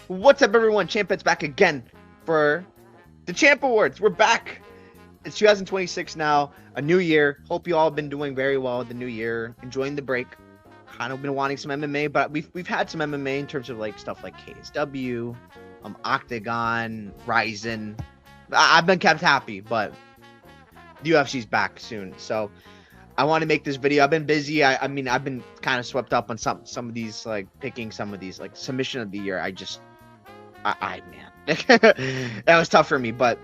What's up, everyone? Champet's back again for the Champ Awards. We're back. It's 2026 now, a new year. Hope you all have been doing very well the new year, enjoying the break. Kind of been wanting some MMA, but we've had some MMA in terms of like stuff like KSW, Octagon, Ryzen. I've been kept happy, but the UFC's back soon, so I want to make this video. I've been busy. I mean, I've been kind of swept up on some of these, like picking some of these, like submission of the year. Man, that was tough for me. But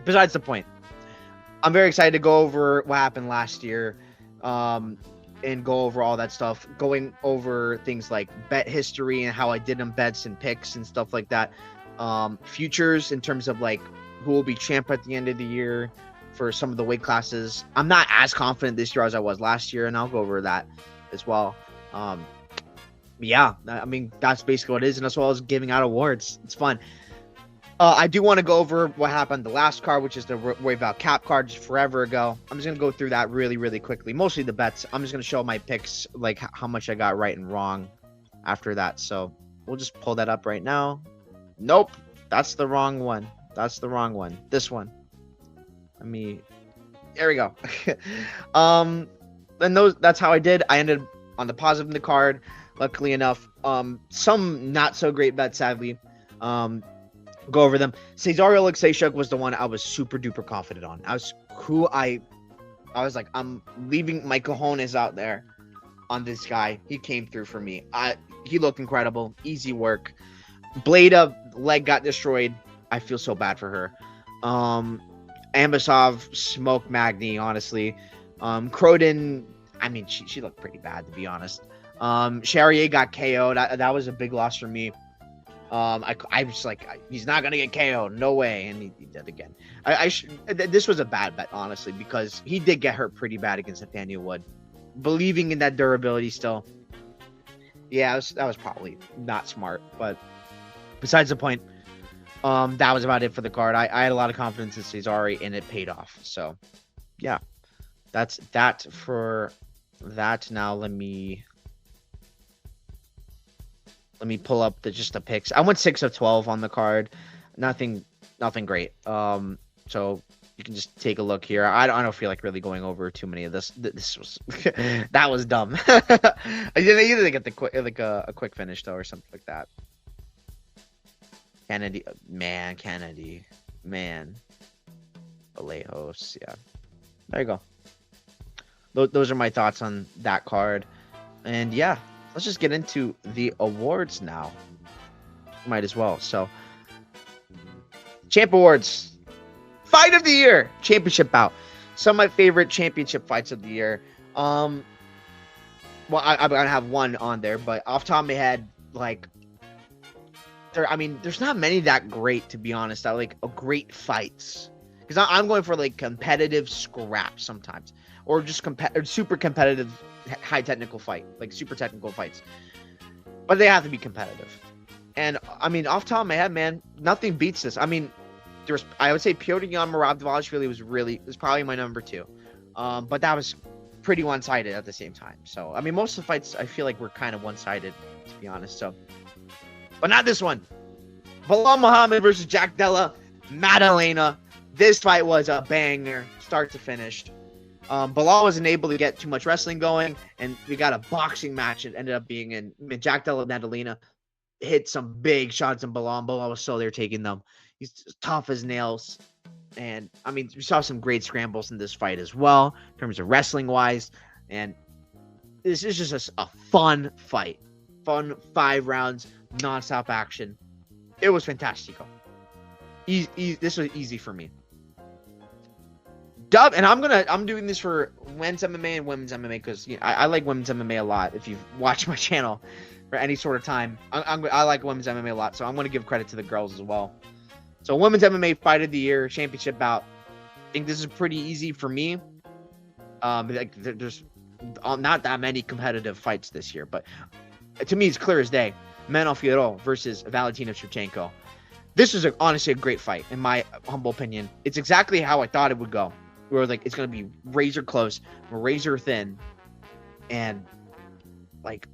besides the point, I'm very excited to go over what happened last year, and go over all that stuff. Going over things like bet history and how I did in bets and picks and stuff like that. Futures in terms of like who will be champ at the end of the year for some of the weight classes. I'm not as confident this year as I was last year, and I'll go over that as well. Yeah, I mean, that's basically what it is, and as well as giving out awards. It's fun. I do want to go over what happened the last card, which is the Royval Cap card just forever ago. I'm just going to go through that really, really quickly. Mostly the bets. I'm just going to show my picks, like how much I got right and wrong after that. So we'll just pull that up right now. Nope, that's the wrong one. That's the wrong one. This one. There we go. That's how I did. I ended on the positive in the card, luckily enough. Some not so great bets, sadly. Go over them. Cesaro Alexeychuk was the one I was super duper confident on. I was like, I'm leaving my cojones out there on this guy. He came through for me. He looked incredible. Easy work. Blada leg got destroyed. I feel so bad for her. Ambasov smoked Magny, honestly. Croden, I mean, she looked pretty bad, to be honest. Charrier got KO'd. That was a big loss for me. I was like, he's not gonna get KO'd, no way, and he did again. This was a bad bet, honestly, because he did get hurt pretty bad against Nathaniel Wood. Believing in that durability still, yeah, that was probably not smart. But besides the point, that was about it for the card. I had a lot of confidence in Cesaro, and it paid off. So, yeah, that's that for that. Now let me pull up the picks. I went 6 of 12 on the card. Nothing great. So you can just take a look here. I don't feel like really going over too many of this. This was that was dumb. I didn't get a quick finish though, or something like that. Kennedy, Vallejo's, yeah. There you go. Those are my thoughts on that card, and yeah. Let's just get into the awards now. Might as well. So, Champ Awards. Fight of the Year. Championship bout. Some of my favorite championship fights of the year. Well, I'm going to have one on there, but off the top of my head, like, there's not many that great, to be honest. I like a great fights. Because I'm going for, like, competitive scraps sometimes. Or just super competitive high technical fight, like super technical fights, but they have to be competitive. And I mean, off the top of my head, man, nothing beats this. I mean, I would say Piotr Jan Merab was probably my number 2, but that was pretty one-sided at the same time. So I mean, most of the fights I feel like were kind of one-sided, to be honest. So, but not this one. Belal Muhammad versus Jack Della Maddalena. This fight was a banger, start to finish. Belal wasn't able to get too much wrestling going, and we got a boxing match. It ended up being Jack Della Maddalena hit some big shots in Belal, and Belal was so there taking them. He's tough as nails. And, I mean, we saw some great scrambles in this fight as well, in terms of wrestling-wise. And this is just a fun fight. Fun 5 rounds, non-stop action. It was fantastico. This was easy for me. And I'm doing this for men's MMA and women's MMA because I like women's MMA a lot. If you've watched my channel for any sort of time, I like women's MMA a lot, so I'm going to give credit to the girls as well. So women's MMA fight of the year championship bout. I think this is pretty easy for me. Like there's not that many competitive fights this year, but to me it's clear as day. Manon Fiorot versus Valentina Shevchenko. This was honestly a great fight, in my humble opinion. It's exactly how I thought it would go. Where like it's gonna be razor close, razor thin, and like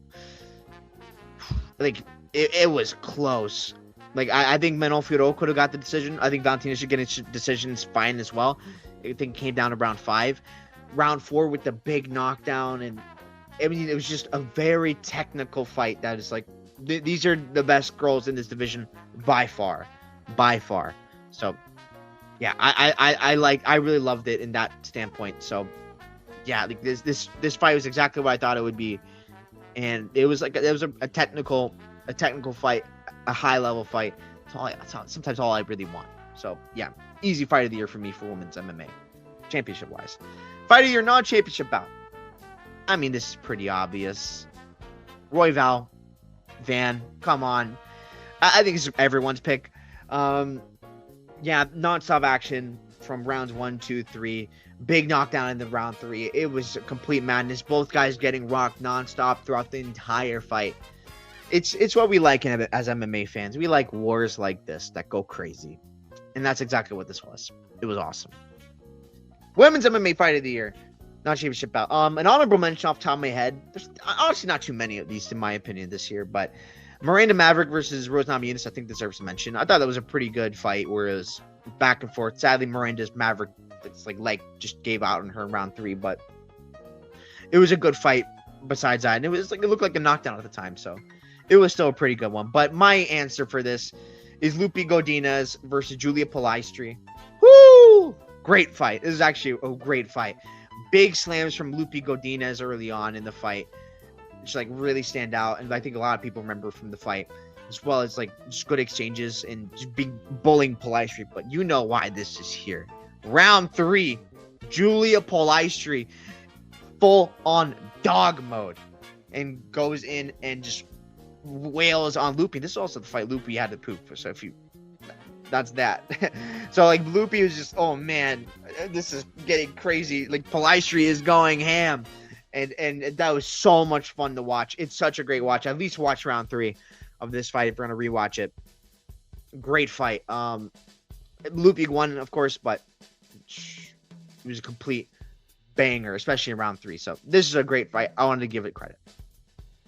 it was close Like, I think Manon Fiorot could have got the decision. I think Valentina should get its decisions fine as well. I think it came down to round 5. Round 4 with the big knockdown. And, I mean, it was just a very technical fight that is like, these are the best girls in this division by far. By far. So, yeah, I really loved it in that standpoint. So, yeah, like this fight was exactly what I thought it would be. And it was like, it was a technical fight, a high level fight. Sometimes all I really want. So yeah, easy fight of the year for me for women's MMA, championship wise. Fight of the year non-championship bout. I mean, this is pretty obvious. Royval, Van, come on. I think it's everyone's pick. Yeah, non-stop action from rounds 1, 2, 3. Big knockdown in the round 3. It was complete madness. Both guys getting rocked non-stop throughout the entire fight. It's what we like as MMA fans. We like wars like this that go crazy. And that's exactly what this was. It was awesome. Women's MMA fight of the year. Not championship bout. An honorable mention off the top of my head. There's honestly not too many of these in my opinion this year, but Miranda Maverick versus Rose Namajunas I think deserves a mention. I thought that was a pretty good fight where it was back and forth. Sadly, Miranda's Maverick just gave out in her round 3, but it was a good fight besides that. And it looked like a knockdown at the time, so it was still a pretty good one. But my answer for this is Lupi Godinez versus Julia Palistri. Woo! Great fight. This is actually a great fight. Big slams from Lupi Godinez early on in the fight. Just really stand out. And I think a lot of people remember from the fight. As well as just good exchanges and just big bullying Palistri. But you know why this is here. Round 3. Julia Palistri full on dog mode. And goes in and just wails on Lupi. This is also the fight Lupi had to poop. So that's that. So Lupi was just, oh man, this is getting crazy. Palistri is going ham. And that was so much fun to watch. It's such a great watch. At least watch round 3 of this fight if you're gonna rewatch it. Great fight. Lupi won, of course, but it was a complete banger, especially in round 3. So this is a great fight. I wanted to give it credit.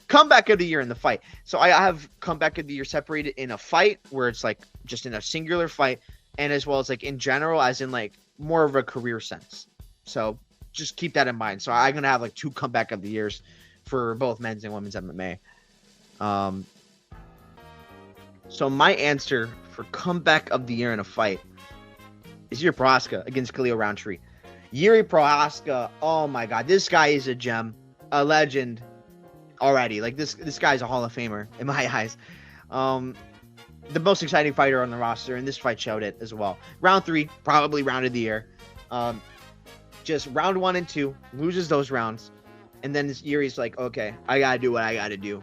Comeback of the year in the fight. So I have comeback of the year separated in a fight where it's just in a singular fight, and as well as in general, as in more of a career sense. So just keep that in mind. So I'm gonna have 2 comeback of the years for both men's and women's MMA. So my answer for comeback of the year in a fight is Yuri Prochazka against Khalil Rountree. Yuri Prochazka, oh my god, this guy is a gem, a legend already. This guy's a Hall of Famer in my eyes. The most exciting fighter on the roster, and this fight showed it as well. Round 3, probably round of the year. Just round 1 and 2, loses those rounds, and then Yuri's okay, I gotta do what I gotta do.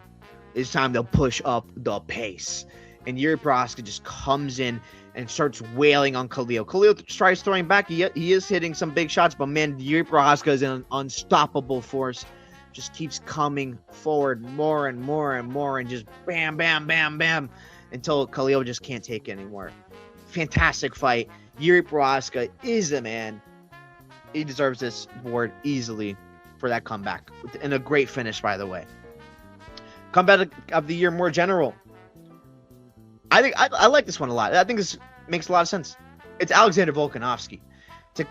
It's time to push up the pace. And Yuri Prochazka just comes in and starts wailing on Khalil. Khalil tries throwing back. He is hitting some big shots, but man, Yuri Prochazka is an unstoppable force. Just keeps coming forward more and more and more, and just bam, bam, bam, bam, until Khalil just can't take it anymore. Fantastic fight. Yuri Prochazka is the man. He deserves this award easily for that comeback. And a great finish, by the way. Comeback of the year more general. I think I like this one a lot. I think this makes a lot of sense. It's Alexander Volkanovski. To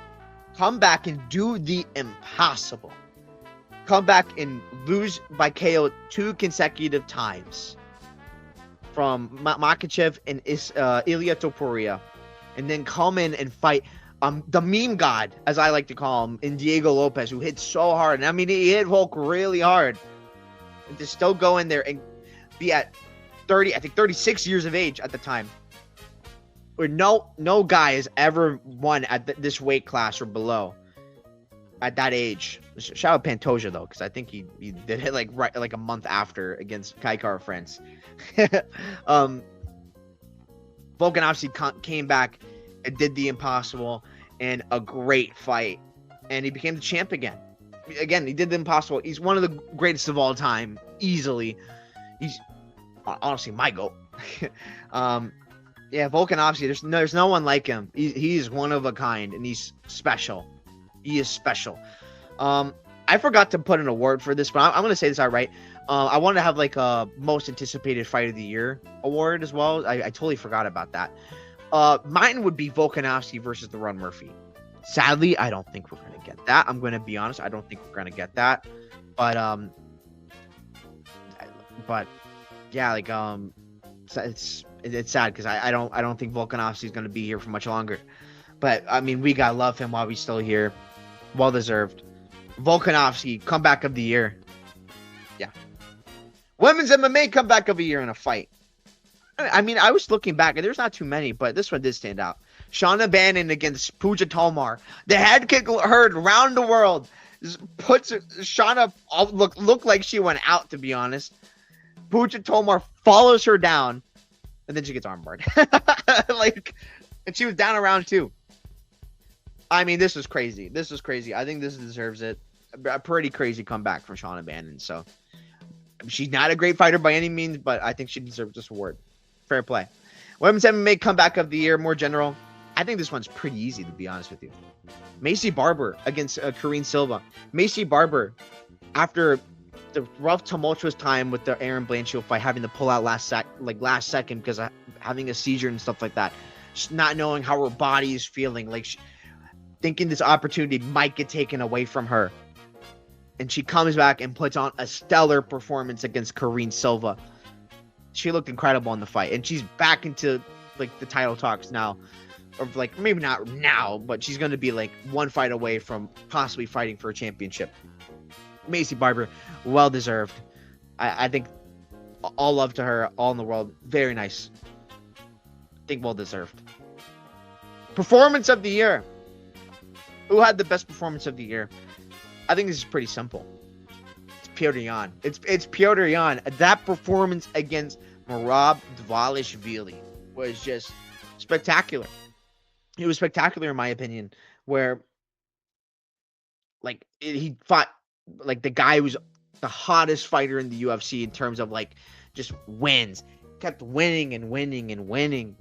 come back and do the impossible. Come back and lose by KO 2 consecutive times. From Makhachev and Ilia Topuria. And then come in and fight the meme god, as I like to call him, in Diego Lopez, who hit so hard. And I mean, he hit Volk really hard. And to still go in there and be at 36 years of age at the time, where no guy has ever won at this weight class or below at that age. Shout out Pantoja though, because I think he did it right a month after against Kai Kara France. Volkanovski came back and did the impossible and a great fight, and he became the champ again. Again, he did the impossible. He's one of the greatest of all time, easily. He's honestly my goat. Yeah, Volkanovski, there's no one like him. He's one of a kind, and he's special. He is special. I forgot to put an award for this, but I'm going to say this outright. I want to have like a most anticipated fight of the year award as well. I totally forgot about that. Mine would be Volkanovski versus the Ron Murphy. Sadly, I don't think we're gonna get that. I'm gonna be honest. I don't think we're gonna get that. But but yeah, like it's sad because I don't think Volkanovski is gonna be here for much longer. But I mean, we gotta love him while he's still here. Well deserved. Volkanovski, comeback of the year. Yeah. Women's MMA comeback of the year in a fight. I mean, I was looking back and there's not too many, but this one did stand out. Shauna Bannon against Pooja Tomar. The head kick heard around the world. Puts Shauna looked like she went out, to be honest. Pooja Tomar follows her down, and then she gets armbarred. And she was down around 2. I mean, this was crazy. This was crazy. I think this deserves it. A pretty crazy comeback from Shauna Bannon. So she's not a great fighter by any means, but I think she deserves this award. Fair play. Women's MMA comeback of the year, more general. I think this one's pretty easy, to be honest with you. Maycee Barber against Karine Silva. Maycee Barber, after the rough, tumultuous time with the Erin Blanchfield fight, having to pull out last second because of having a seizure and stuff like that, just not knowing how her body is feeling, thinking this opportunity might get taken away from her. And she comes back and puts on a stellar performance against Karine Silva. She looked incredible in the fight, and she's back into the title talks now. Or maybe not now, but she's going to be one fight away from possibly fighting for a championship. Maycee Barber, well deserved. I think all love to her, all in the world. Very nice. I think well deserved. Performance of the year. Who had the best performance of the year? I think this is pretty simple. It's Petr Yan. It's Petr Yan. That performance against Merab Dvalishvili was just spectacular. It was spectacular in my opinion, where he fought the guy who's the hottest fighter in the UFC in terms of just wins. Kept winning and winning and winning.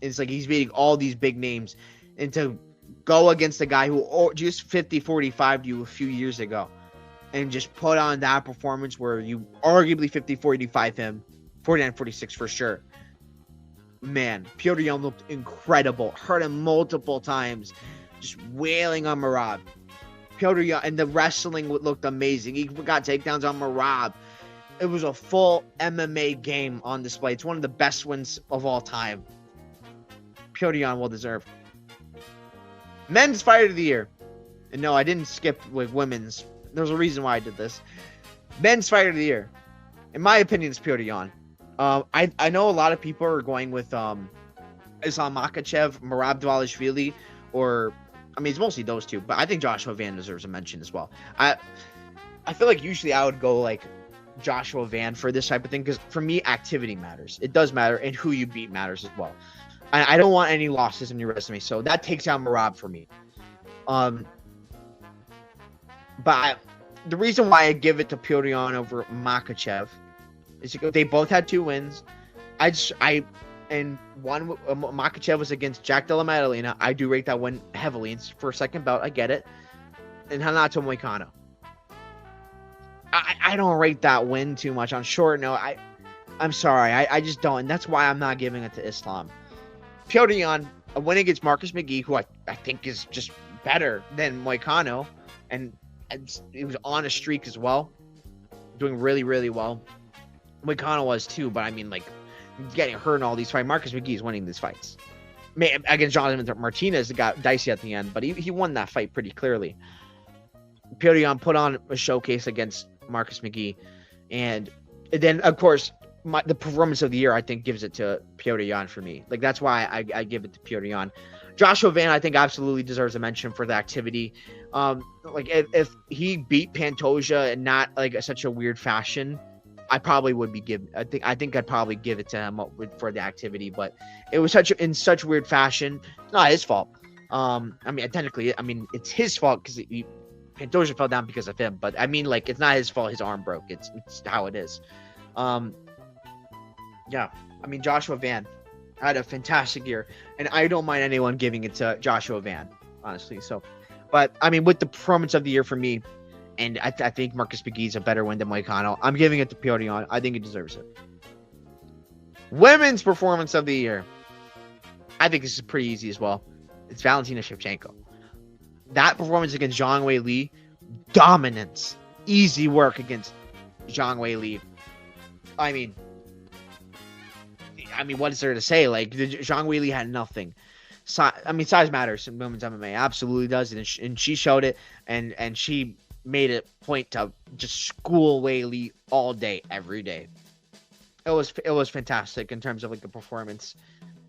It's he's beating all these big names, and to go against a guy who just 50-45 you a few years ago and just put on that performance where you arguably 50-45 him, 49-46 for sure. Man, Petr Yan looked incredible. Hurt him multiple times. Just wailing on Merab. Petr Yan, and the wrestling looked amazing. He got takedowns on Merab. It was a full MMA game on display. It's one of the best wins of all time. Petr Yan, well deserved. Men's fight of the year. And no, I didn't skip women's. There's a reason why I did this. Men's fight of the year. In my opinion, it's Petr Yan. I know a lot of people are going with Islam Makhachev, Merab Dvalishvili, it's mostly those two, but I think Joshua Van deserves a mention as well. I feel usually I would go Joshua Van for this type of thing, because for me, activity matters. It does matter, and who you beat matters as well. I don't want any losses in your resume, so that takes out Merab for me. But the reason why I give it to Petr Yan over Makhachev is because they both had 2 wins. Makhachev was against Jack Della Maddalena. I do rate that win heavily. It's for a second bout. I get it. And Renato Moicano. I don't rate that win too much. On short note, I'm sorry. I just don't. And that's why I'm not giving it to Islam. Petr Yan, a win against Marcus McGee, who I think is just better than Moicano. And he was on a streak as well. Doing really, really well. Moicano was too, but getting hurt in all these fights. Marcus McGee is winning these fights. Against Jonathan Martinez, it got dicey at the end, but he won that fight pretty clearly. Petr Yan put on a showcase against Marcus McGee, and then of course the performance of the year I think gives it to Petr Yan for me. That's why I give it to Petr Yan. Joshua Van I think absolutely deserves a mention for the activity. If he beat Pantoja in not such a weird fashion, I probably would be I think I'd probably give it to him for the activity, but it was in such weird fashion. It's not his fault. Technically, it's his fault because Pantoja fell down because of him, but it's not his fault. His arm broke. It's how it is. Joshua Van had a fantastic year, and I don't mind anyone giving it to Joshua Van, honestly. So, but with the performance of the year for me, And I think Marcus McGee's a better win than Moicano. I'm giving it to Piotr Jan. I think he deserves it. Women's performance of the year. I think this is pretty easy as well. It's Valentina Shevchenko. That performance against Zhang Weili, dominance. Easy work against Zhang Weili. I mean, what is there to say? Like, Zhang Weili had nothing. Size matters in women's MMA. Absolutely does. And she showed it. And she made it point to just school Weili all day, every day. It was fantastic in terms of like the performance.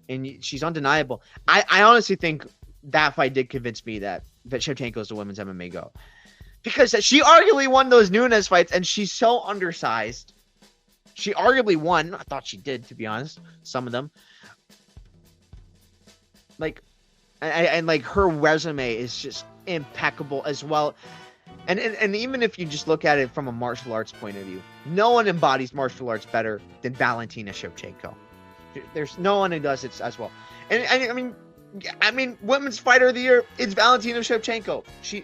And she's undeniable. I honestly think that fight did convince me that Shevchenko is the women's MMA GOAT. Because she arguably won those Nunes fights, and she's so undersized. She arguably won. I thought she did, to be honest. Some of them. Like, and like her resume is just impeccable as well. And even if you just look at it from a martial arts point of view, no one embodies martial arts better than Valentina Shevchenko. There's no one who does it as well. And I mean, women's fighter of the year, it's Valentina Shevchenko. She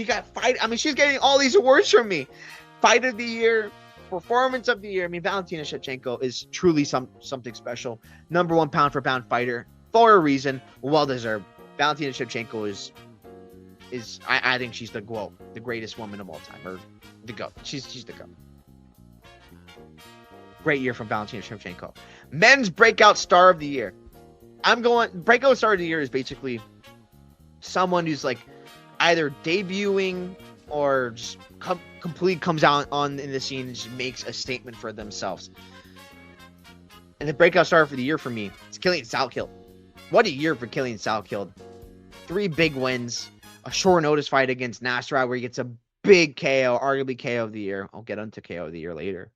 got fight. I mean, she's getting all these awards from me. Fight of the year, performance of the year. I mean, Valentina Shevchenko is truly something special. Number 1 pound for pound fighter for a reason. Well deserved. Valentina Shevchenko is I think she's the GOAT, the greatest woman of all time, or the GOAT. She's the GOAT. Great year from Valentina Shevchenko. Men's breakout star of the year. Breakout star of the year is basically someone who's like either debuting or just completely comes out on in the scene and just makes a statement for themselves. And the breakout star for the year for me, it's Killian Salkild. What a year for Killian Salkild. 3 big wins. A short notice fight against Nasrat where he gets a big KO, arguably KO of the year. I'll get onto KO of the year later.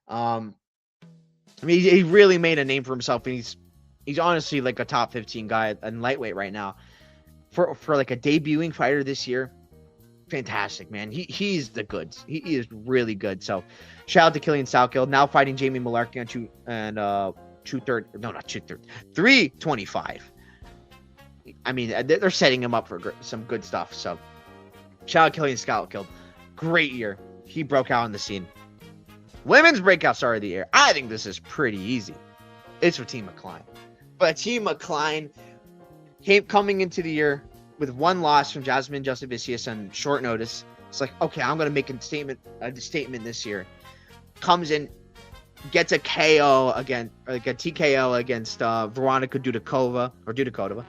I mean, he really made a name for himself, and he's honestly like a top 15 guy in lightweight right now. For like a debuting fighter this year, fantastic, man. He's the goods. He is really good. So, shout out to Killian Salkild, now fighting Jamie Mullarkey on 325. I mean, they're setting him up for some good stuff. So, shout out Killian Salkild. Great year. He broke out on the scene. Women's breakout star of the year. I think this is pretty easy. It's Fatima Klein. But Fatima Klein coming into the year with 1 loss from Jasmine Jasudavicius on short notice. It's like, okay, I'm going to make a statement this year. Comes in, gets a KO again, like a TKO against Veronika Dudikova.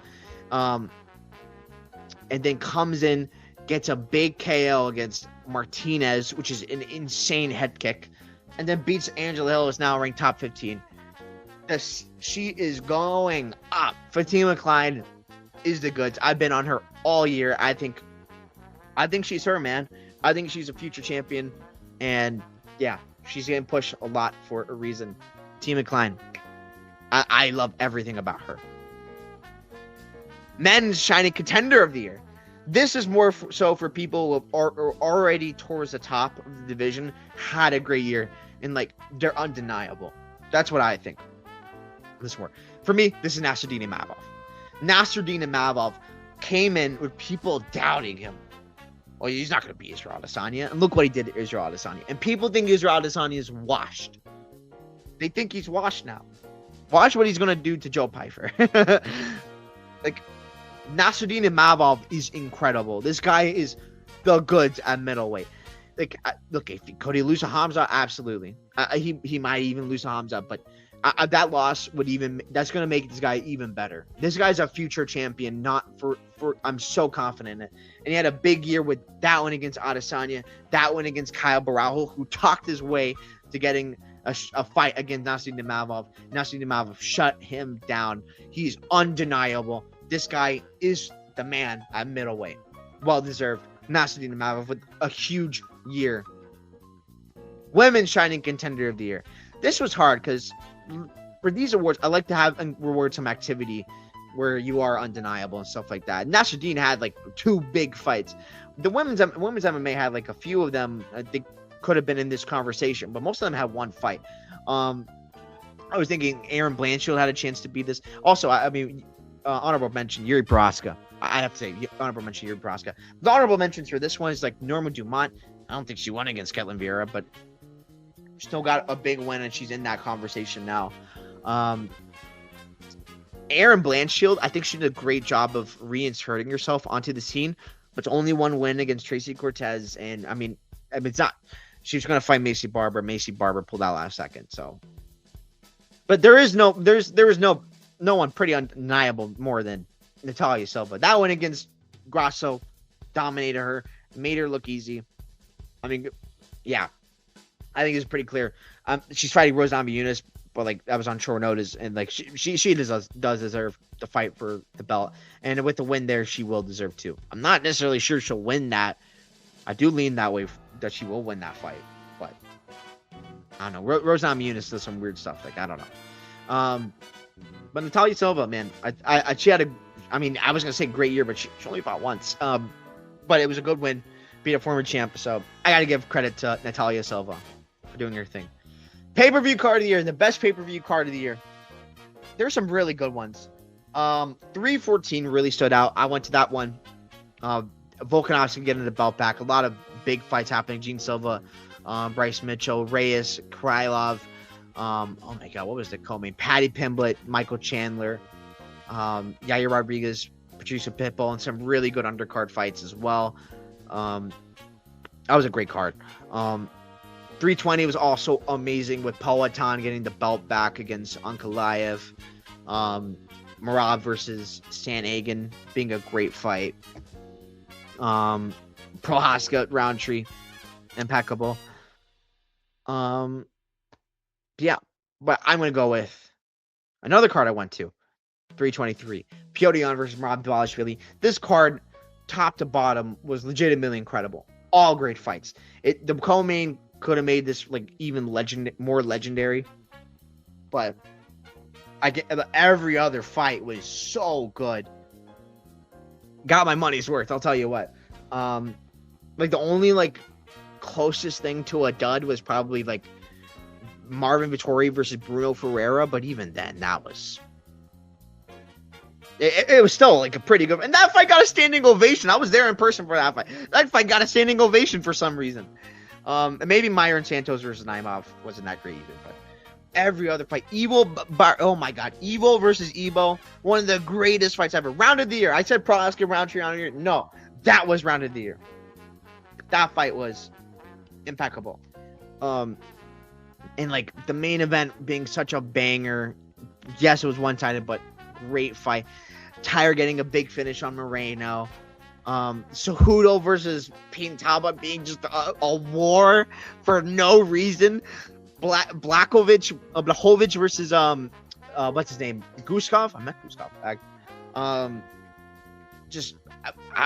And then comes in, gets a big KO against Martinez, which is an insane head kick, and then beats Angela Hill, is now ranked top 15. She is going up. Fatima Klein is the goods. I've been on her all year. I think she's her, man. I think she's a future champion, and yeah, she's getting pushed a lot for a reason. Fatima Klein, I love everything about her. Men's shining contender of the year. This is more so for people who are already towards the top of the division, had a great year, and like they're undeniable. That's what I think. For me, this is Nassourdine Imavov. Nassourdine Imavov came in with people doubting him. Oh, he's not going to beat Israel Adesanya. And look what he did to Israel Adesanya. And people think Israel Adesanya is washed. They think he's washed now. Watch what he's going to do to Joe Pyfer. Like, Nassourdine Imavov is incredible. This guy is the goods at middleweight. Like, look, could he lose to Hamza? Absolutely. He might even lose to Hamza, but that loss that's going to make this guy even better. This guy's a future champion, I'm so confident in it. And he had a big year with that one against Adesanya, that one against Kyle Barajo, who talked his way to getting a fight against Nassourdine Imavov. Nassourdine Imavov shut him down. He's undeniable. This guy is the man at middleweight. Well deserved. Nassourdine Imavov with a huge year. Women's shining contender of the year. This was hard because for these awards, I like to have reward some activity where you are undeniable and stuff like that. Nassourdine had like 2 big fights. The women's MMA had like a few of them. I think could have been in this conversation, but most of them had 1 fight. I was thinking Aaron Blanchfield had a chance to beat this. Also, honorable mention Yuri Prochazka. I have to say honorable mention Yuri Prochazka. The honorable mentions for this one is like Norma Dumont. I don't think she won against Ketlen Vieira, but still got a big win, and she's in that conversation now. Erin Blanchfield, I think she did a great job of reinserting herself onto the scene, but it's only one win against Tracy Cortez, and I mean, it's not. She was going to fight Macy Barber. Macy Barber pulled out last second, so. But there was no one pretty undeniable more than Natalia Silva. That one against Grasso dominated her, made her look easy. I mean, yeah, I think it's pretty clear. She's fighting Rose Namajunas, but like that was on short notice, and like she does deserve to fight for the belt, and with the win there, she will deserve to. I'm not necessarily sure she'll win that. I do lean that way that she will win that fight, but I don't know. Rose Namajunas does some weird stuff, like I don't know. But Natalia Silva, man, she had I was gonna say great year, but she only fought once. But it was a good win, beat a former champ, so I got to give credit to Natalia Silva for doing her thing. Pay-per-view card of the year, the best pay-per-view card of the year. There's some really good ones. 314 really stood out. I went to that one. Volkanovski getting the belt back. A lot of big fights happening. Gene Silva, Bryce Mitchell, Reyes, Krylov. Oh my God, what was the co-main? Patty Pimblett, Michael Chandler, Yair Rodriguez, Patricia Pitbull, and some really good undercard fights as well. That was a great card. 320 was also amazing with Poatan getting the belt back against Ankalaev. Merab versus Sandhagen being a great fight. Prohaska, Roundtree, impeccable. Yeah, but I'm going to go with another card I went to. 323. Petr Yan versus Merab Dvalishvili. This card, top to bottom, was legitimately incredible. All great fights. The co-main could have made this like even more legendary, but every other fight was so good. Got my money's worth, I'll tell you what. Like the only like closest thing to a dud was probably like Marvin Vettori versus Bruno Ferreira, but even then, that was. It was still like a pretty good, and that fight got a standing ovation. I was there in person for that fight. That fight got a standing ovation for some reason. And maybe Myron Santos versus Naimov wasn't that great either, but every other fight, oh my God, Evo versus Ebo, one of the greatest fights ever. Round of the year. I said Prohaska Roundtree round of the year. No, that was round of the year. That fight was impeccable. And like the main event being such a banger. Yes, it was one-sided, but great fight. Tyre getting a big finish on Moreno. Cejudo versus Pintaba being just a war for no reason. Blachowicz versus what's his name? Guskov? I meant Guskov. Just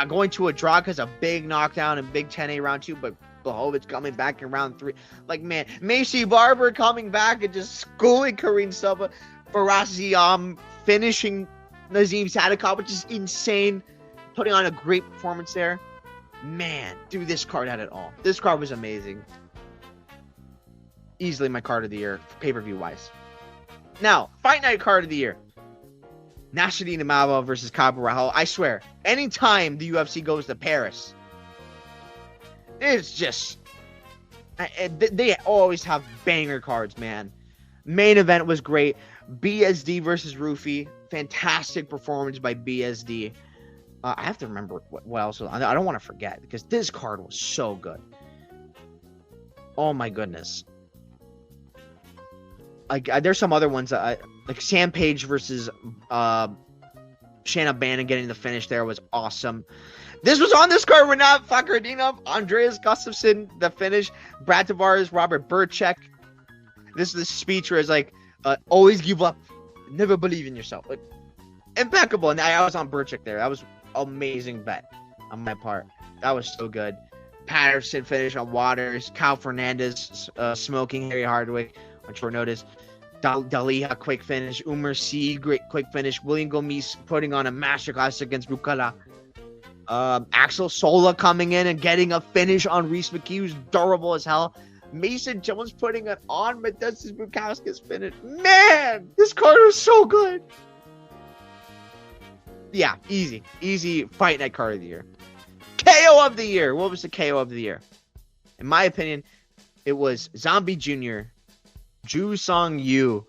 going to a draw because a big knockdown and big 10-8 round 2, but Blachowicz coming back in round 3. Like, man, Macy Barber coming back and just schooling Karine Silva. Barasi finishing Nazim Sadikov, which is insane. Putting on a great performance there. Man, dude, this card had it all. This card was amazing. Easily my card of the year, pay-per-view wise. Now, fight night card of the year. Nassourdine Imavov versus Kyle Barrejo. I swear, anytime the UFC goes to Paris, it's just... They always have banger cards, man. Main event was great. BSD versus Rufi. Fantastic performance by BSD. I have to remember what else. I don't want to forget because this card was so good. Oh my goodness. Like there's some other ones that like Sam Page versus Shanna Bannon getting the finish there was awesome. This was on this card. Renat Fakhretdinov, Andreas Gustafsson, the finish. Brad Tavares, Robert Burchek. This is the speech where it's like, always give up, never believe in yourself. Like, impeccable. And I was on Burchek there. That was amazing bet on my part. That was so good. Patterson finish on Waters. Kyle Fernandez smoking Harry Hardwick on short notice. Daliha quick finish. Umar C great quick finish. William Gomis putting on a masterclass against Bukala. Axel Sola coming in and getting a finish on Reese McKee, who's durable as hell. Mason Jones putting it on Modestas Bukauskas finish. Man, this card was so good. Yeah, easy fight night card of the year. KO of the year. What was the KO of the year? In my opinion, it was Zombie Jr., Ju Song Yu,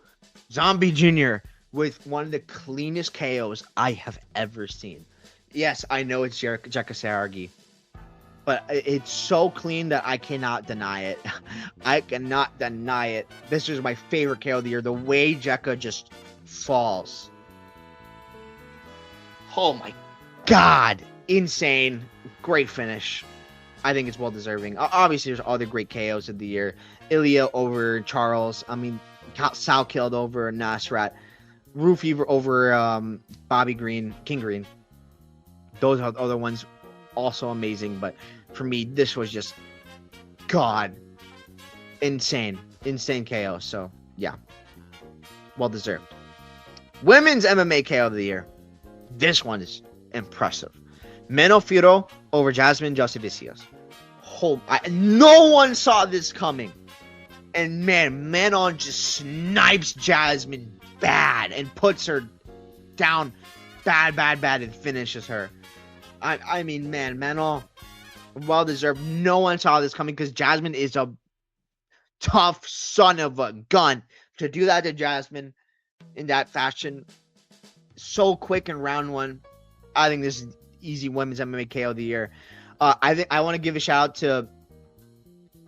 Zombie Jr. with one of the cleanest KOs I have ever seen. Yes, I know it's Jekka, but it's so clean that I cannot deny it. I cannot deny it. This is my favorite KO of the year. The way Jekka just falls. Oh my God. Insane. Great finish. I think it's well deserving. Obviously, there's other great KOs of the year. Ilya over Charles. I mean, Sal killed over Nasrat. Rufy over Bobby Green, King Green. Those are other ones also amazing, but for me, this was just God, insane KO. So yeah, well deserved. Women's MMA KO of the year. This one is impressive. Meno Furo over Jasmine Jasudavicius. No one saw this coming, and man, Manon just snipes Jasmine bad and puts her down bad, and finishes her. I mean, man, Manon, well deserved. No one saw this coming because Jasmine is a tough son of a gun. To do that to Jasmine in that fashion, so quick in round one, I think this is easy women's MMA KO of the year. I think I want to give a shout out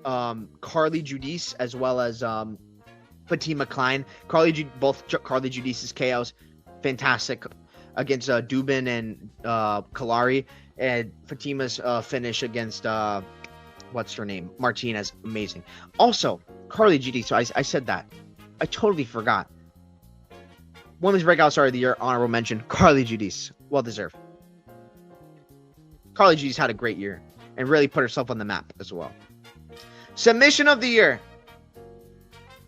to Carly Judice as well as Fatima Klein. Both Carly Judice's KOs, fantastic against Dubin and Kalari, and Fatima's finish against what's her name, Martinez, amazing. Also, Carly Judice. So I said that. I totally forgot. Women's Breakout Star of the Year, honorable mention, Carly Judice. Well deserved. Carly Judice had a great year and really put herself on the map as well. Submission of the year.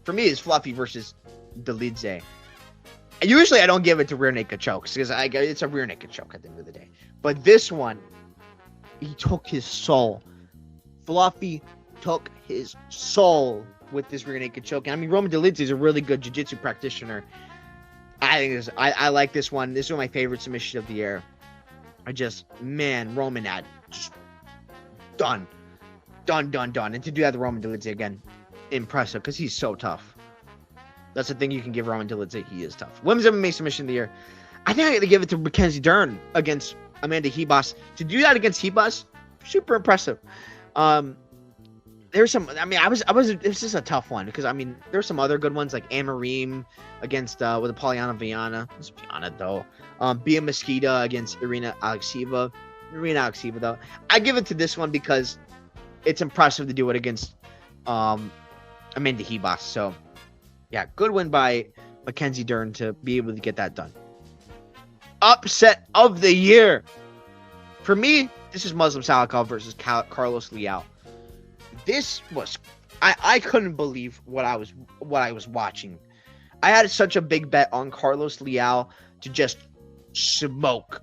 For me, is Fluffy versus Dolidze. Usually, I don't give it to rear naked chokes because it's a rear naked choke at the end of the day. But this one, he took his soul. Fluffy took his soul with this rear naked choke. And I mean, Roman Dolidze is a really good jiu-jitsu practitioner. I like this one. This is one of my favorite submissions of the year. Roman had just done. And to do that to Roman Dolidze again, impressive because he's so tough. That's the thing you can give Roman Dolidze. He is tough. Women's MMA submission of the year. I think I got to give it to Mackenzie Dern against Amanda Ribas. To do that against Ribas, super impressive. There's some. I mean, this is a tough one because I mean, there's some other good ones like Amarim against with Polyana Viana. It's Viana though. Bia Mesquita against Irina Alekseeva. Though, I give it to this one because it's impressive to do it against Amanda Ribas. So, yeah, good win by Mackenzie Dern to be able to get that done. Upset of the year. For me, this is Muslim Salikov versus Carlos Leal. This was, I couldn't believe what I was watching. I had such a big bet on Carlos Leal to just smoke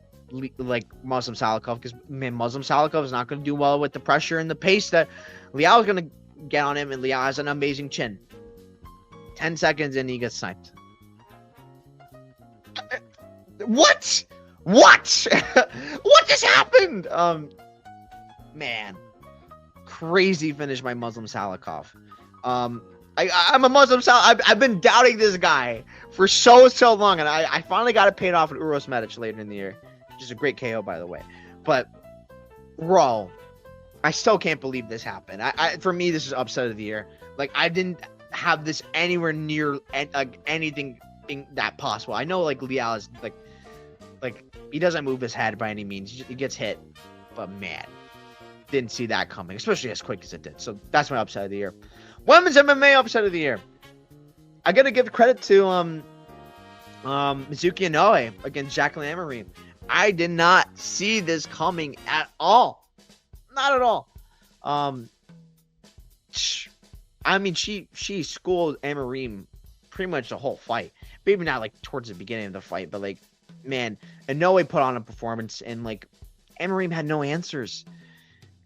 like Muslim Salikov because man, Muslim Salikov is not going to do well with the pressure and the pace that Leal is going to get on him, and Leal has an amazing chin. 10 seconds and he gets sniped. What? What just happened? Man. Crazy finish by Muslim Salikov. I'm a Muslim I've been doubting this guy for so long, and I finally got it paid off with Uros Medic later in the year, which is a great KO, by the way. But, bro, I still can't believe this happened. For me, this is upset of the year. Like, I didn't have this anywhere near anything that possible. I know, like, Leal is, like, he doesn't move his head by any means. He gets hit. But, man, didn't see that coming, especially as quick as it did. So, that's my upset of the year. Women's MMA upset of the year. I gotta give credit to Mizuki Inoue against Jacqueline Amarim. I did not see this coming at all. Not at all. I mean, she schooled Amarim pretty much the whole fight. Maybe not like towards the beginning of the fight, but like, man, Inoue put on a performance, and like Amarim had no answers.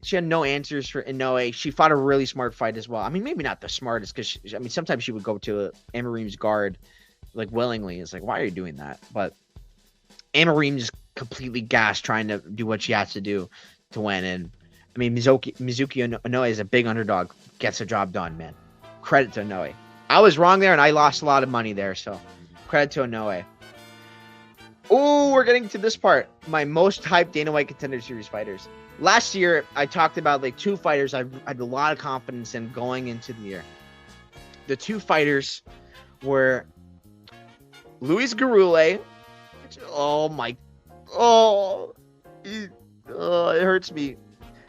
She had no answers for Inoue. She fought a really smart fight as well. I mean, maybe not the smartest, because I mean, sometimes she would go to Amarim's guard like willingly. It's like, why are you doing that? But Amarim just completely gassed trying to do what she has to do to win, and I mean, Mizuki Inoue is a big underdog. Gets the job done, man. Credit to Inoue. I was wrong there, and I lost a lot of money there, so credit to Inoue. Oh, we're getting to this part. My most hyped Dana White Contender Series fighters. Last year, I talked about like two fighters I had a lot of confidence in going into the year. The two fighters were Luis Garule. Oh my, it hurts me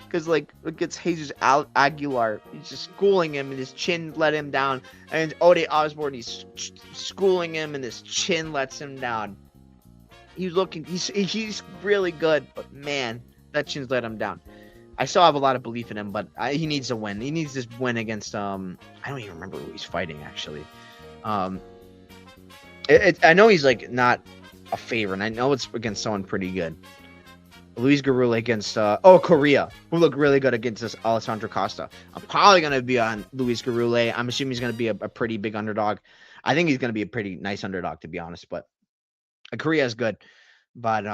because like it gets Jesus Aguilar. He's just schooling him, and his chin let him down. And Ode Osborne, he's schooling him, and his chin lets him down. He's really good, but man, that chin's let him down. I still have a lot of belief in him, but he needs a win. He needs this win against I don't even remember who he's fighting actually. I know he's like not a favorite. I know it's against someone pretty good. Luis Garule against Korea, who looked really good against this Alessandro Costa. I'm probably gonna be on Luis Garule. I'm assuming he's gonna be a pretty big underdog. I think he's gonna be a pretty nice underdog, to be honest, but Korea is good. But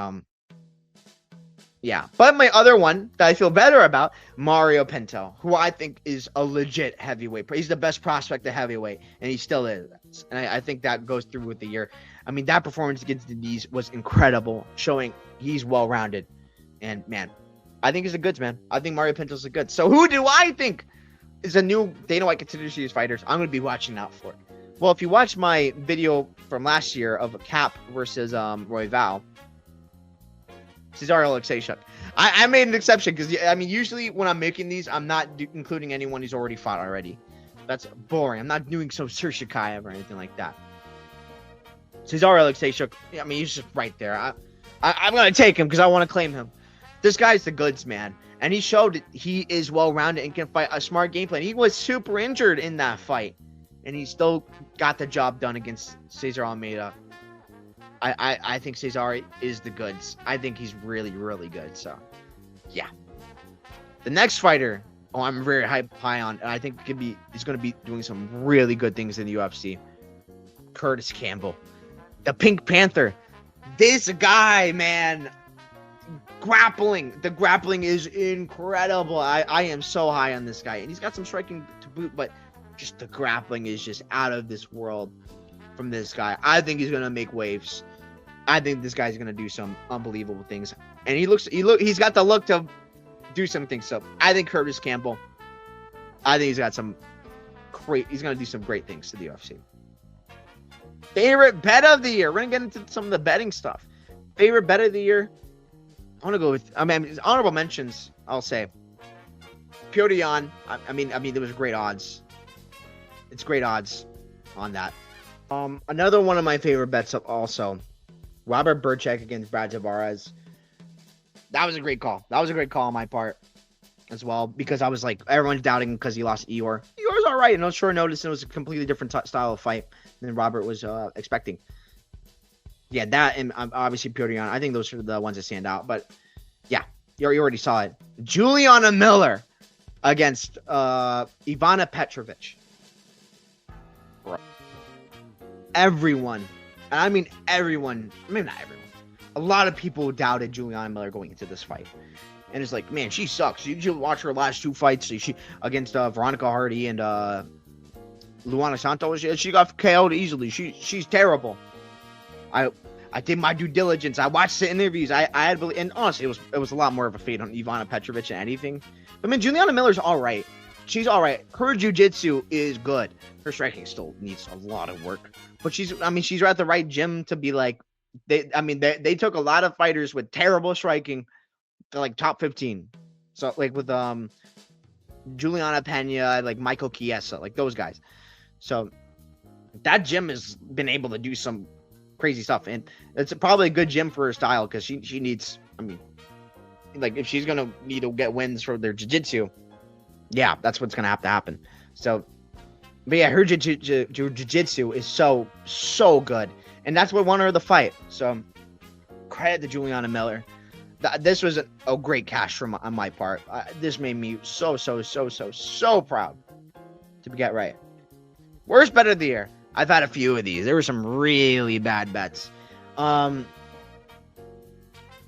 yeah. But my other one that I feel better about, Mario Pinto, who I think is a legit heavyweight. He's the best prospect at heavyweight, and he still is. And I think that goes through with the year. I mean, that performance against the D's was incredible, showing he's well-rounded. And, man, I think he's the goods, man. I think Mario Pinto's the goods. So who do I think is a new Dana White Contender Series fighters I'm going to be watching out for? Well, if you watch my video from last year of Cap versus Royval, Cesaro Alexeychuk. I made an exception because, I mean, usually when I'm making these, I'm not including anyone who's already fought already. That's boring. I'm not doing some Sir Shikaev or anything like that. Cesaro Alexeychuk, I mean, he's just right there. I'm going to take him because I want to claim him. This guy's the goods, man. And he showed that he is well-rounded and can fight a smart game plan. He was super injured in that fight, and he still got the job done against Cesar Almeida. I think Cesar is the goods. I think he's really, really good. So, yeah. The next fighter, I'm very high on, and I think he's going to be doing some really good things in the UFC. Curtis Campbell, the Pink Panther. This guy, man, the grappling is incredible. I am so high on this guy, and he's got some striking to boot, but just the grappling is just out of this world from this guy. I think he's going to make waves. I think this guy's going to do some unbelievable things. And he's got the look to do some things. So I think Curtis Campbell, he's going to do some great things to the UFC. Favorite bet of the year. We're going to get into some of the betting stuff. Favorite bet of the year. I want to go with, honorable mentions, I'll say. Petr Yan. I mean, there was great odds. It's great odds on that. Another one of my favorite bets also, Robert Burchak against Brad Tavares. That was a great call. That was a great call on my part as well, because I was like, everyone's doubting him because he lost Eeyore. Eeyore's all right. And on short notice, it was a completely different style of fight than Robert was expecting. Yeah, that and obviously Petr Yan. I think those are the ones that stand out. But yeah, you already saw it. Juliana Miller against Ivana Petrovic. Everyone, and I mean everyone, maybe not everyone, a lot of people doubted Juliana Miller going into this fight. And it's like, man, she sucks. You should watch her last two fights. She against Veronica Hardy and Luana Santos. She got KO'd easily. She's terrible. I did my due diligence. I watched the interviews. I had, and honestly, it was a lot more of a fade on Ivana Petrovic than anything. I mean, Juliana Miller's all right. She's all right. Her jiu-jitsu is good. Her striking still needs a lot of work. But she's at the right gym to be like, they took a lot of fighters with terrible striking to like top 15. So like with Juliana Pena, like Michael Chiesa, like those guys. So that gym has been able to do some crazy stuff. And it's probably a good gym for her style because she needs, like if she's going to need to get wins for their jiu-jitsu, yeah, that's what's going to have to happen. So, but yeah, her jiu-jitsu is so good. And that's what won her the fight. So, credit to Juliana Miller. This was a great cash on my part. This made me so proud to get right. Worst bet of the year. I've had a few of these. There were some really bad bets. Off the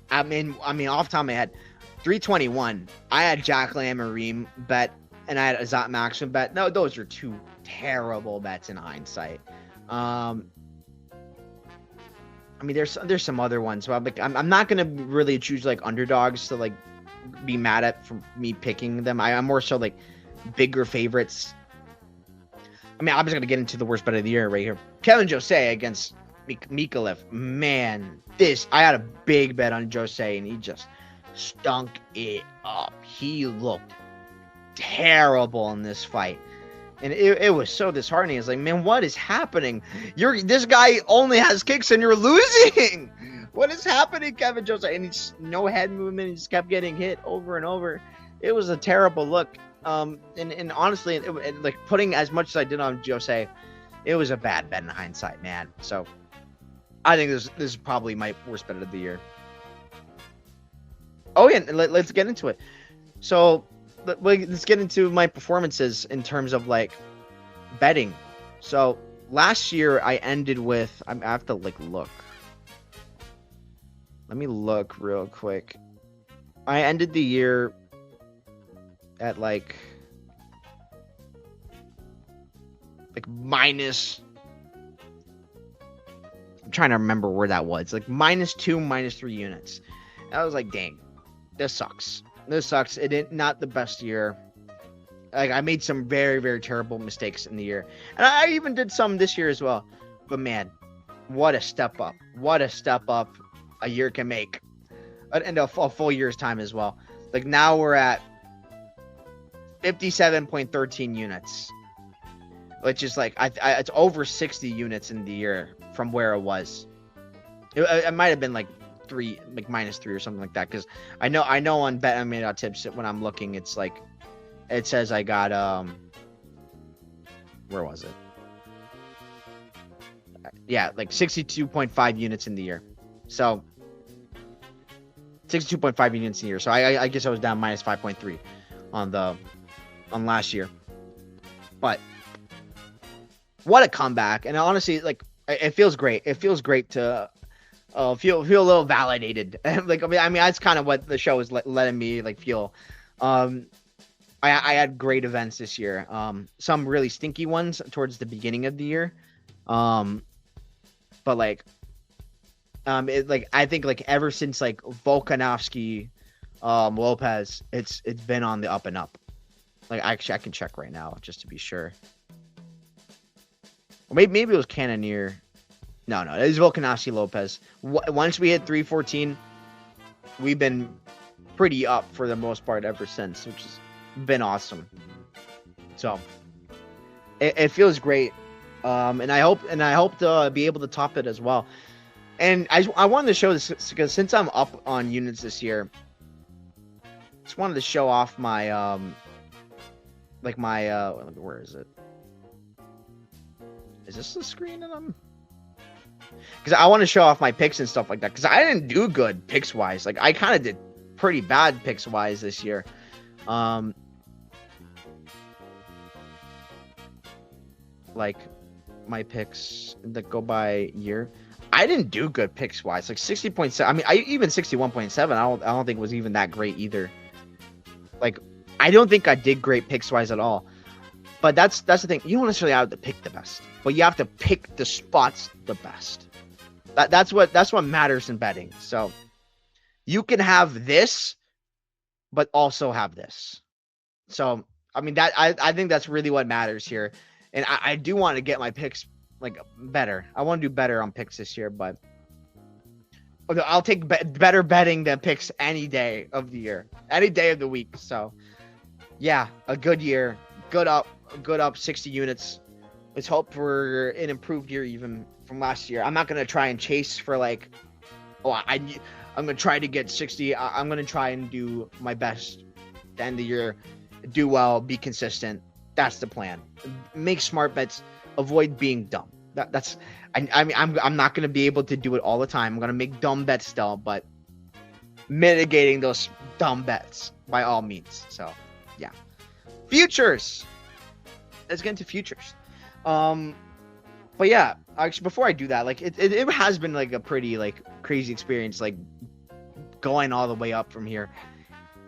top of my head, 321. I had Jack Lamb and Reem bet, and I had Azat Maxim bet. No, those are two terrible bets in hindsight. I mean, there's some other ones. So I'm not gonna really choose like underdogs to like be mad at for me picking them. I'm more so like bigger favorites. I mean, I'm just gonna get into the worst bet of the year right here. Kevin Jose against Mikolev. Man, I had a big bet on Jose, and he just stunk it up. He looked terrible in this fight. And it was so disheartening. It's like, man, what is happening? This guy only has kicks and you're losing. What is happening, Kevin Jose? And he's no head movement. He just kept getting hit over and over. It was a terrible look. And honestly, like putting as much as I did on Jose, it was a bad bet in hindsight, man. So I think this is probably my worst bet of the year. Oh yeah, let's get into it. So let's get into my performances in terms of like betting. So last year I ended with, I have to like look. Let me look real quick. I ended the year at like minus, I'm trying to remember where that was. Like -2, -3 units. I was like, dang, this sucks. It ain't not the best year. Like I made some very, very terrible mistakes in the year. And I even did some this year as well. But man, what a step up. What a step up a year can make. And a full year's time as well. Like now we're at 57.13 units. Which is like, it's over 60 units in the year from where it was. It might have been like -3 or something like that, because I know on BetMMA.tips when I'm looking, it's like it says I got where was it? Yeah, like 62.5 units in the year. So 62.5 units in the year. So I guess I was down -5.3 on last year. But what a comeback. And honestly, like it feels great. It feels great to feel a little validated. Like I mean that's kind of what the show is letting me like feel. I had great events this year. Some really stinky ones towards the beginning of the year. But like I think like ever since like Volkanovski, Lopez, it's been on the up and up. Like actually I can check right now just to be sure. Or maybe it was Cannonier. No, it was Volkanovski Lopez. Once we hit 314, we've been pretty up for the most part ever since, which has been awesome. So it feels great, and I hope to be able to top it as well. And I wanted to show this because since I'm up on units this year, just wanted to show off my where is it? Is this the screen that I'm? Because I want to show off my picks and stuff like that. Because I didn't do good picks wise. Like I kind of did pretty bad picks wise this year. Like my picks that go by year, I didn't do good picks wise. Like 60.7. I mean, even 61.7. I don't think was even that great either. Like I don't think I did great picks wise at all. But that's the thing. You don't necessarily have to pick the best, but you have to pick the spots the best. That's what matters in betting. So you can have this, but also have this. So I mean that I think that's really what matters here. And I do want to get my picks like better. I want to do better on picks this year, but I'll take better betting than picks any day of the year, any day of the week. So yeah, a good year, good up 60 units. Let's hope for an improved year even from last year. I'm not gonna try and chase for like, I'm gonna try to get 60. I'm gonna try and do my best to end the year, do well, be consistent. That's the plan. Make smart bets. Avoid being dumb. I mean, I'm not gonna be able to do it all the time. I'm gonna make dumb bets still, but mitigating those dumb bets by all means. So yeah, futures. Let's get into futures. But yeah, actually, before I do that, like it has been like a pretty like crazy experience, like going all the way up from here.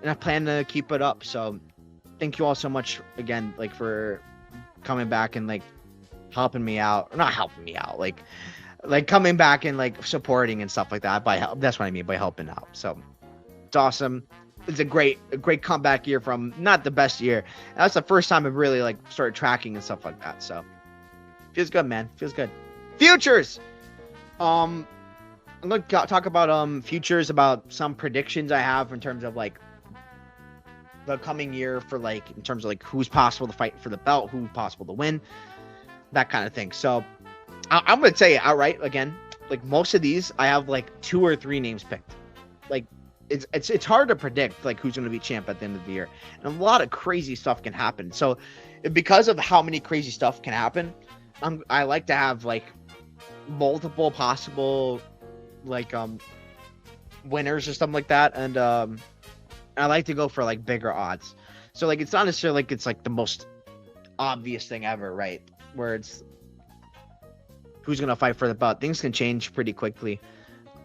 and I plan to keep it up. So thank you all so much again, like for coming back and like helping me out, or not helping me out, like coming back and like supporting and stuff like that. By help, that's what I mean by helping out. So it's awesome. It's a great comeback year from not the best year. That's the first time I've really like started tracking and stuff like that. So feels good, man. Feels good. Futures. I'm gonna talk about futures, about some predictions I have in terms of like the coming year for like in terms of like who's possible to fight for the belt, who's possible to win, that kind of thing. So I'm gonna say it outright again. Like most of these, I have like 2 or 3 names picked. Like it's hard to predict like who's gonna be champ at the end of the year, and a lot of crazy stuff can happen. So because of how many crazy stuff can happen, I like to have like multiple possible like winners or something like that, and I like to go for like bigger odds. So like it's not necessarily like it's like the most obvious thing ever, right? Where it's who's gonna fight for the belt. Things can change pretty quickly.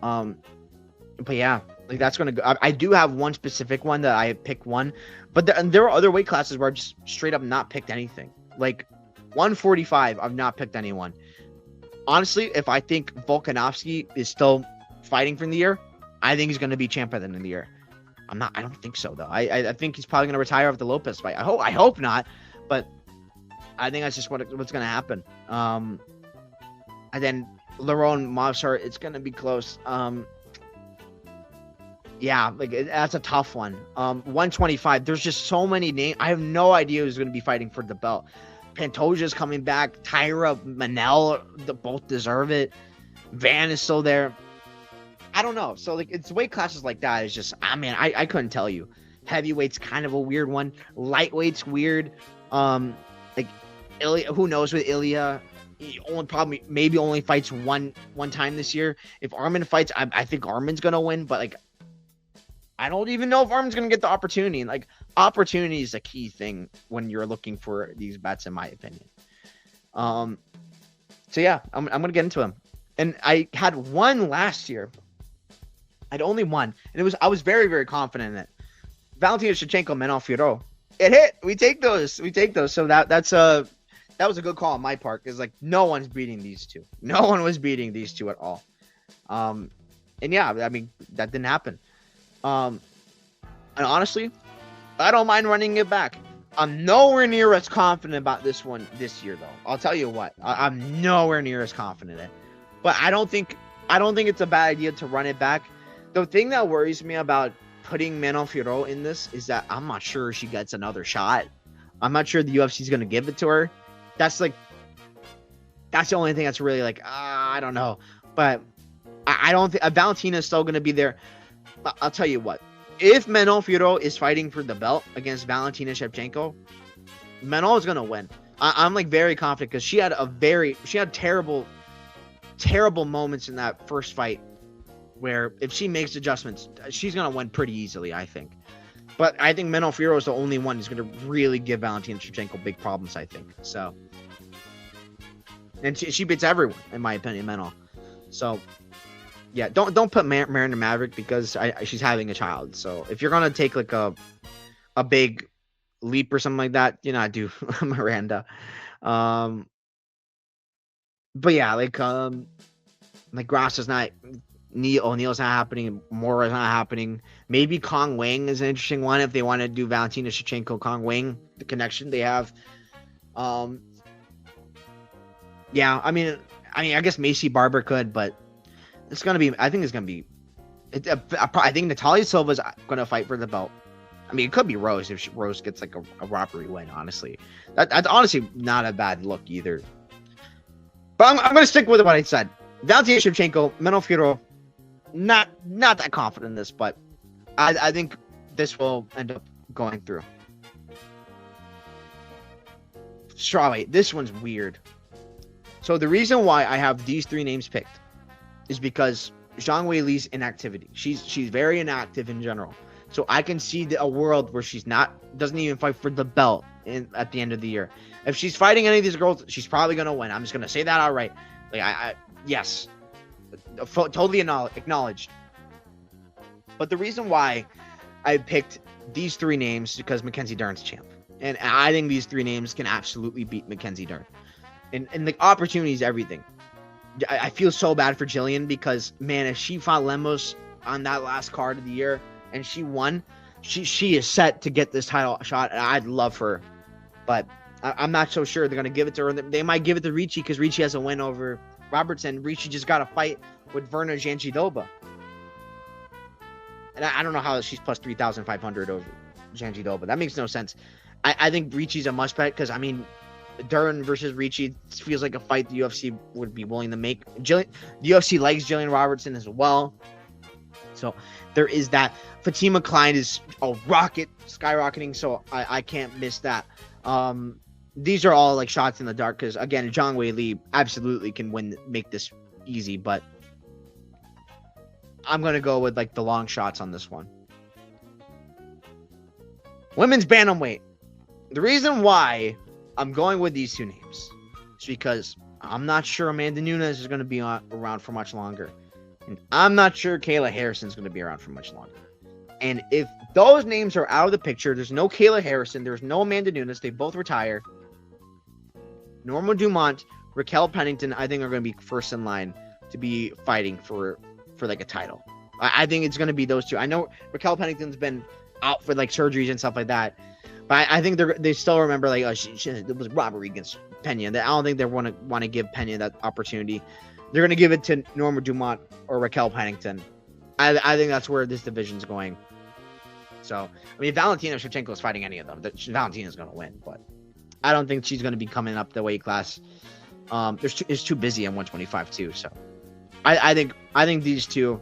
But yeah, like that's gonna go. I do have one specific one that I picked one, but there are other weight classes where I just straight up not picked anything. Like 145, I've not picked anyone. Honestly, if I think Volkanovski is still fighting for the year, I think he's gonna be champ at the end of the year. I don't think so though. I think he's probably gonna retire after the Lopez fight. I hope not, but I think that's just what's gonna happen. And then Lerone Movsar, it's gonna be close. Yeah, like that's a tough one. 125. There's just so many names. I have no idea who's gonna be fighting for the belt. Pantoja's coming back. Tyra, Manel, both deserve it. Van is still there. I don't know. So like it's weight classes like that. It's just I couldn't tell you. Heavyweight's kind of a weird one. Lightweight's weird. Like Ilya, who knows with Ilya? He maybe only fights one time this year. If Arman fights, I think Arman's gonna win, but like I don't even know if Arman's gonna get the opportunity. And like opportunity is a key thing when you're looking for these bets, in my opinion. So yeah, I'm gonna get into them. And I had one last year. I'd only one, and I was very, very confident in it. Valentina Shevchenko, Manon Fiorot. It hit. We take those. So that was a good call on my part, because like no one's beating these two. No one was beating these two at all. And yeah, I mean that didn't happen. And honestly, I don't mind running it back. I'm nowhere near as confident about this one this year, though. I'll tell you what, I'm nowhere near as confident in it. But I don't think it's a bad idea to run it back. The thing that worries me about putting Manon Fiorot in this is that I'm not sure she gets another shot. I'm not sure the UFC is going to give it to her. That's the only thing that's really like, I don't know. But I don't think Valentina is still going to be there. I'll tell you what. If Manon Fiorot is fighting for the belt against Valentina Shevchenko, Manon is going to win. I'm like very confident, because she had terrible moments in that first fight, where if she makes adjustments, she's going to win pretty easily, I think. But I think Manon Fiorot is the only one who's going to really give Valentina Shevchenko big problems, I think. So, and she beats everyone, in my opinion, Manon. So, yeah, don't put Miranda Maverick, because she's having a child. So if you're going to take like a big leap or something like that, do not do Miranda. But yeah, like Grass is not. O'Neal's not happening. Mora's not happening. Maybe Kong Wang is an interesting one if they want to do Valentina Shevchenko, Kong Wang, the connection they have. Yeah, I mean, I guess Macy Barber could, but it's gonna be. I think it's gonna be. I think Natalia Silva's gonna fight for the belt. I mean, it could be Rose if Rose gets like a robbery win. Honestly, that's honestly not a bad look either. But I'm gonna stick with what I said. Valentina Shevchenko, Manon Fiorot. Not that confident in this, but I think this will end up going through. Strawweight. This one's weird. So the reason why I have these 3 names picked is because Zhang Weili's inactivity. She's very inactive in general. So I can see a world where doesn't even fight for the belt at the end of the year. If she's fighting any of these girls, she's probably gonna win. I'm just gonna say that outright. Like yes. Totally acknowledged. But the reason why I picked these three names because Mackenzie Dern's champ. And I think these three names can absolutely beat Mackenzie Dern. And the opportunity is everything. I feel so bad for Jillian because, man, if she fought Lemos on that last card of the year and she won, she is set to get this title shot. And I'd love her. But I'm not so sure they're going to give it to her. They might give it to Ricci because Ricci has a win over Robertson. Ricci just got a fight with Verna Jandiroba. And I don't know how she's plus 3,500 over Jandiroba. That makes no sense. I think Ricci's a must bet because, I mean, Dern versus Ricci feels like a fight the UFC would be willing to make. The UFC likes Jillian Robertson as well. So there is that. Fatima Klein is a rocket, skyrocketing, so I can't miss that. These are all like shots in the dark because, again, Zhang Weili absolutely can make this easy, but I'm going to go with like the long shots on this one. Women's bantamweight. The reason why I'm going with these two names is because I'm not sure Amanda Nunes is going to be around for much longer. And I'm not sure Kayla Harrison is going to be around for much longer. And if those names are out of the picture, there's no Kayla Harrison, there's no Amanda Nunes, they both retire. Norma Dumont, Raquel Pennington, I think are going to be first in line to be fighting for like a title. I think it's going to be those two. I know Raquel Pennington's been out for like surgeries and stuff like that, but I think they still remember like, oh, it was robbery against Pena. I don't think they want to give Pena that opportunity. They're going to give it to Norma Dumont or Raquel Pennington. I think that's where this division's going. So, I mean, if Valentina Shevchenko is fighting any of them, Valentina's going to win, but I don't think she's going to be coming up the weight class. It's too busy at 125 too. So, I think these two,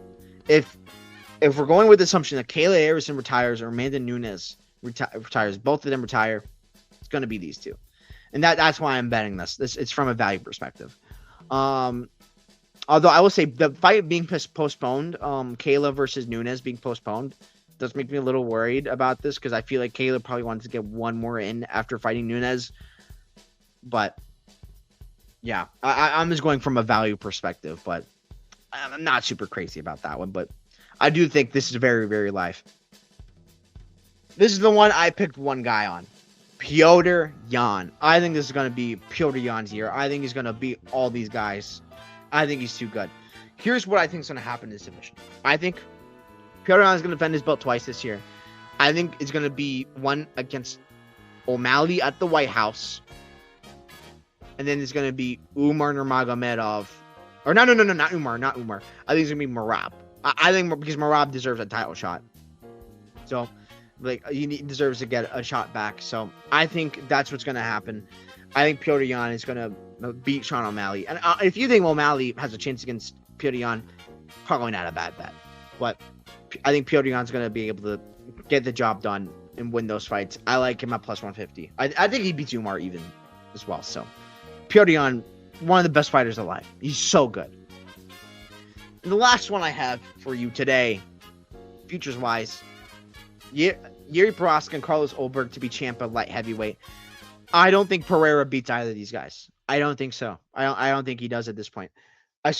if we're going with the assumption that Kayla Harrison retires or Amanda Nunes retires, both of them retire, it's going to be these two, and that's why I'm betting this. It's from a value perspective. Although I will say the fight being postponed, Kayla versus Nunes being postponed, does make me a little worried about this because I feel like Kayla probably wants to get one more in after fighting Nunes. But yeah, I'm just going from a value perspective, but I'm not super crazy about that one. But I do think this is very, very live. This is the one I picked one guy on. Petr Yan. I think this is going to be Petr Yan's year. I think he's going to beat all these guys. I think he's too good. Here's what I think is going to happen in this division. I think Petr Yan is going to defend his belt twice this year. I think it's going to be one against O'Malley at the White House. And then it's going to be Umar Nurmagomedov. Or no, not Umar. I think it's going to be Merab. I think because Merab deserves a title shot. So, like, he deserves to get a shot back. So, I think that's what's going to happen. I think Petr Yan is going to beat Sean O'Malley. And if you think O'Malley has a chance against Petr Yan, probably not a bad bet. But I think Petr Yan's going to be able to get the job done and win those fights. I like him at plus 150. I think he beats Umar even as well. So, Petr Yan, one of the best fighters alive. He's so good. And the last one I have for you today, futures-wise, Yuri Prochazka and Carlos Ulberg to be champ of light heavyweight. I don't think Pereira beats either of these guys. I don't think so. I don't think he does at this point. I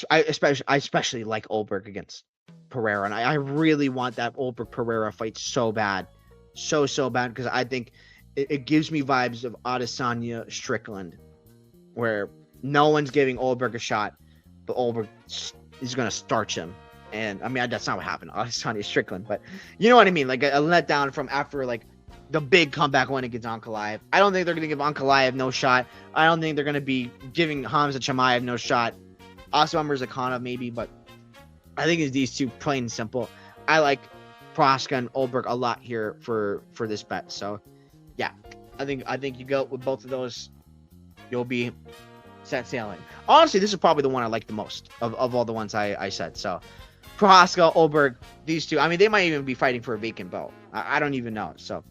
especially like Ulberg against Pereira, and I really want that Ulberg Pereira fight so bad, so bad, because I think it gives me vibes of Adesanya Strickland, where no one's giving Ulberg a shot, but Ulberg is going to starch him. And I mean, that's not what happened. Adesanya Strickland, but you know what I mean? Like a letdown from after like the big comeback win against Ankalaev. I don't think they're going to give Ankalaev no shot. I don't think they're going to be giving Hamza Chimaev no shot. Aslam Mirzakhanov maybe, but I think it's these two, plain and simple. I like Prochazka and Ulberg a lot here for this bet. So yeah, I think you go with both of those, you'll be set sailing. Honestly, this is probably the one I like the most of all the ones I said. So Prochazka, Ulberg, these two. I mean, they might even be fighting for a vacant belt. I don't even know. So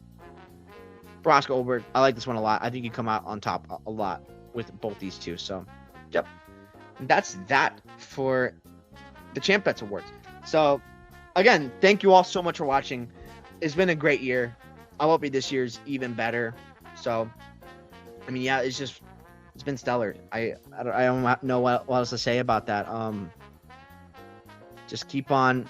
Prochazka, Ulberg, I like this one a lot. I think you come out on top a lot with both these two. So, yep. And that's that for the Champ Bets Awards. So, again, thank you all so much for watching. It's been a great year. I hope this year's even better. So, I mean, yeah, it's been stellar. I don't know what else to say about that. Just keep on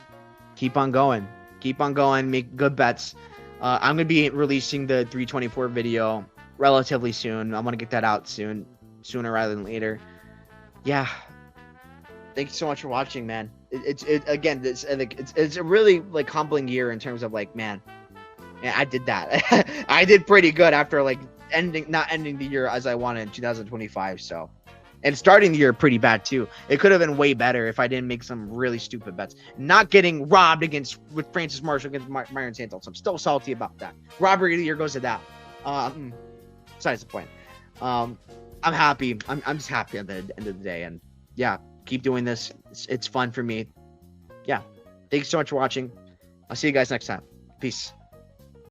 going. Keep on going. Make good bets. I'm gonna be releasing the 324 video relatively soon. I'm gonna get that out soon, sooner rather than later. Yeah. Thank you so much for watching, man. It's a really like humbling year in terms of like, man, yeah, I did that. I did pretty good after like not ending the year as I wanted in 2025. So, and starting the year pretty bad too. It could have been way better if I didn't make some really stupid bets. Not getting robbed with Francis Marshall against Myron Santos. I'm still salty about that. Robbery of the year goes to that. Besides the point. I'm happy. I'm just happy at the end of the day. And yeah, keep doing this. It's fun for me. Yeah. Thanks so much for watching. I'll see you guys next time. Peace.